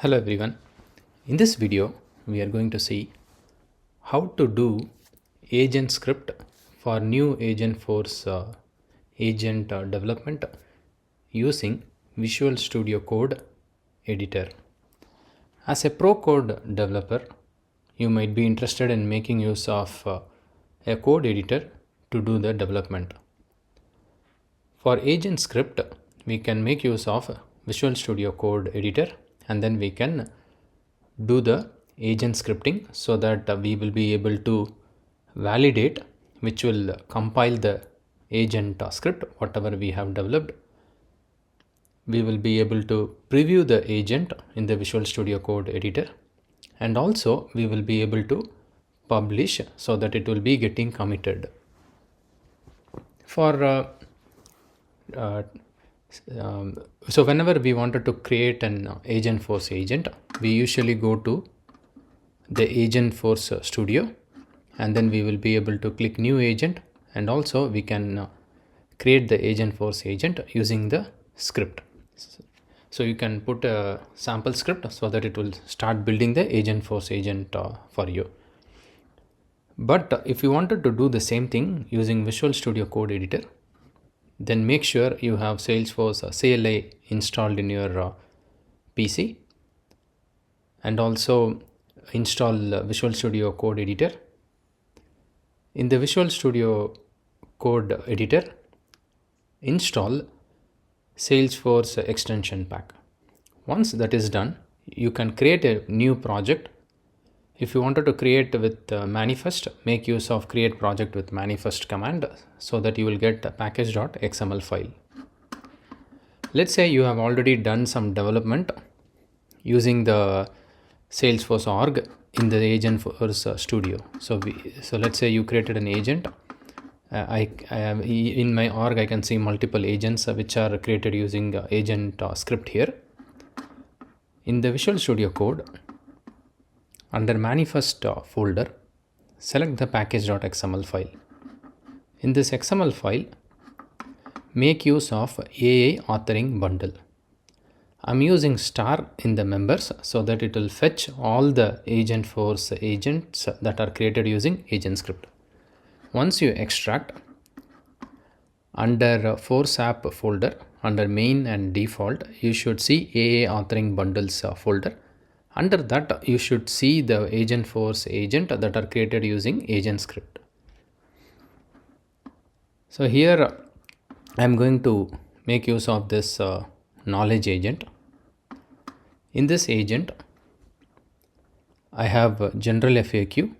Hello everyone. In this video, we are going to see how to do agent script for new Agentforce agent development using Visual Studio Code editor. As a pro code developer, you might be interested in making use of a code editor to do the development. For agent script, we can make use of Visual Studio Code editor, and then we can do the agent scripting so that we will be able to validate, which will compile the agent script whatever we have developed. We will be able to preview the agent in the Visual Studio Code editor, and also we will be able to publish so that it will be getting committed. For so whenever we wanted to create an Agentforce agent, we usually go to the Agentforce studio, and then we will be able to click new agent, and also we can create the Agentforce agent using the script. So you can put a sample script so that it will start building the Agentforce agent for you. But if you wanted to do the same thing using Visual Studio Code editor, then make sure you have Salesforce CLI installed in your PC, and also install Visual Studio Code editor. In the Visual Studio Code editor, install Salesforce extension pack. Once that is done, you can create a new project. If you wanted to create with manifest, make use of create project with manifest command so that you will get a package.xml file. Let's say you have already done some development using the Salesforce org in the Agentforce studio. So let's say you created an agent. In my org, I can see multiple agents which are created using agent script here. In the Visual Studio Code, under manifest folder, select the package.xml file. In this XML file, make use of AI authoring bundle. I'm using star in the members so that it will fetch all the Agentforce agents that are created using agent script. Once you extract, under Force app folder, under main and default, you should see AI authoring bundles folder. Under that, you should see the Agentforce agent that are created using agent script. So here I am going to make use of this knowledge agent. In this agent, I have general FAQ,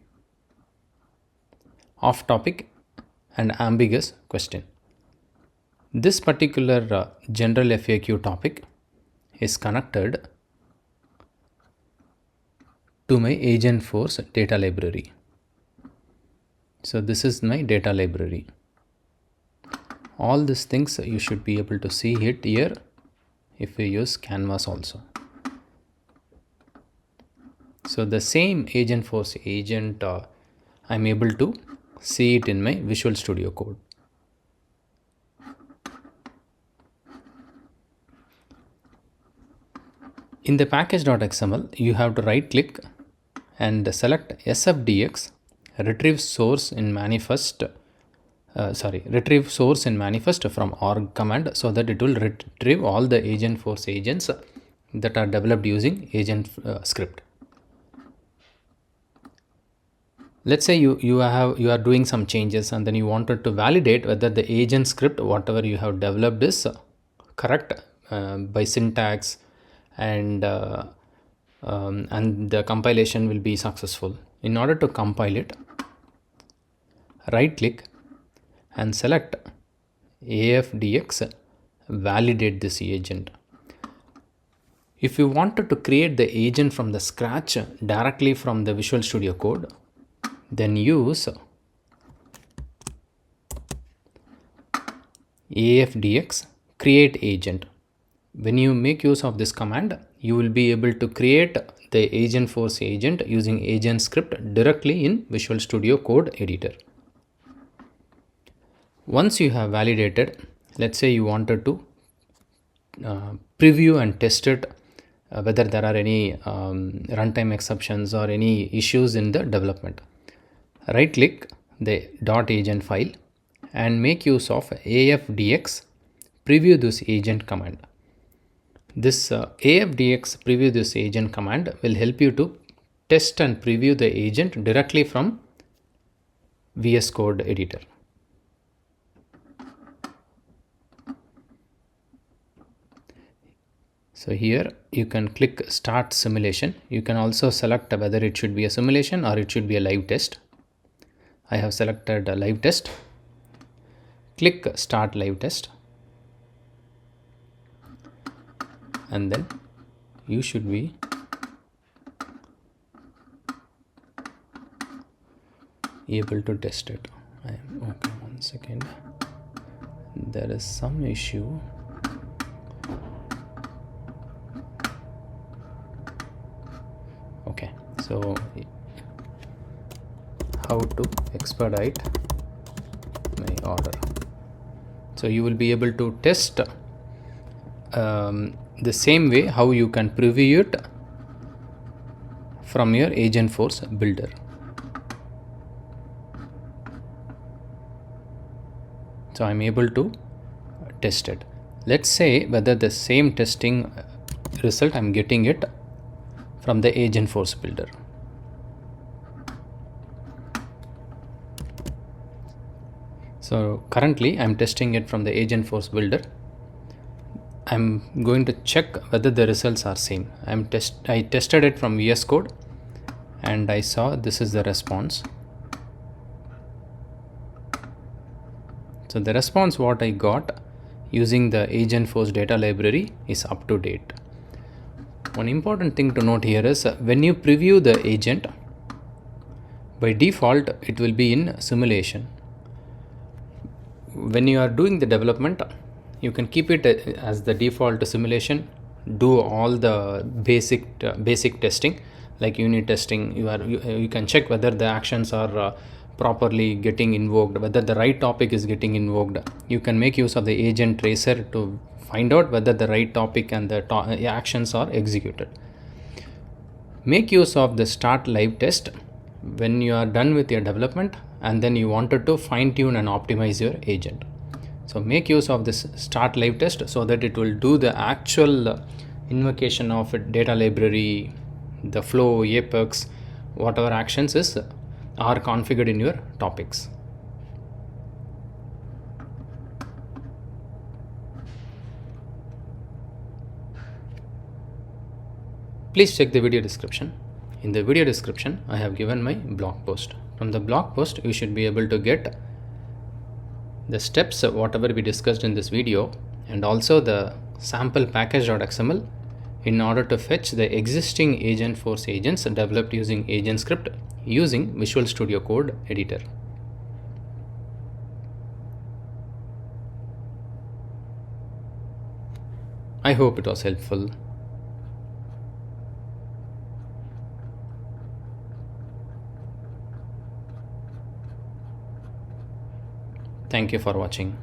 off topic, and ambiguous question. This particular general FAQ topic is connected to my Agentforce data library. So this is my data library. All these things you should be able to see it here if we use Canvas also. So the same Agentforce agent, I'm able to see it in my Visual Studio Code. In the package.xml, you have to right click and select sfdx, retrieve source in manifest from org command so that it will retrieve all the Agentforce agents that are developed using agent script. Let's say you are doing some changes, and then you wanted to validate whether the agent script whatever you have developed is correct by syntax, and the compilation will be successful. In order to compile it, right click and select AFDX, validate this agent. If you wanted to create the agent from the scratch directly from the Visual Studio Code, then use AFDX create agent. When you make use of this command, you will be able to create the Agentforce agent using agent script directly in Visual Studio Code editor. Once you have validated, let's say you wanted to preview and test it whether there are any runtime exceptions or any issues in the development. Right click the .agent file and make use of afdx preview this agent command. This afdx preview this agent command will help you to test and preview the agent directly from VS Code editor. So here you can click start simulation. You can also select whether it should be a simulation or it should be a live test. I have selected a live test. Click start live test. And then you should be able to test it. Okay, 1 second. There is some issue. Okay, so how to expedite my order. So you will be able to test the same way how you can preview it from your Agentforce builder. So I'm able to test it. Let's say whether the same testing result I'm getting it from the Agentforce builder. So currently I'm testing it from the Agentforce builder. I'm going to check whether the results are same. I tested it from VS Code and I saw this is the response. So the response what I got using the Agentforce data library is up to date. One important thing to note here is when you preview the agent, by default it will be in simulation. When you are doing the development, you can keep it as the default simulation, do all the basic testing like unit testing. You can check whether the actions are properly getting invoked, whether the right topic is getting invoked. You can make use of the agent tracer to find out whether the right topic and the actions are executed. Make use of the start live test when you are done with your development and then you wanted to fine tune and optimize your agent. So make use of this start live test so that it will do the actual invocation of a data library, the flow, Apex, whatever actions are configured in your topics. Please check the video description. In the video description, I have given my blog post. From the blog post, you should be able to get the steps, whatever we discussed in this video, and also the sample package.xml in order to fetch the existing Agentforce agents developed using AgentScript using Visual Studio Code editor. I hope it was helpful. Thank you for watching.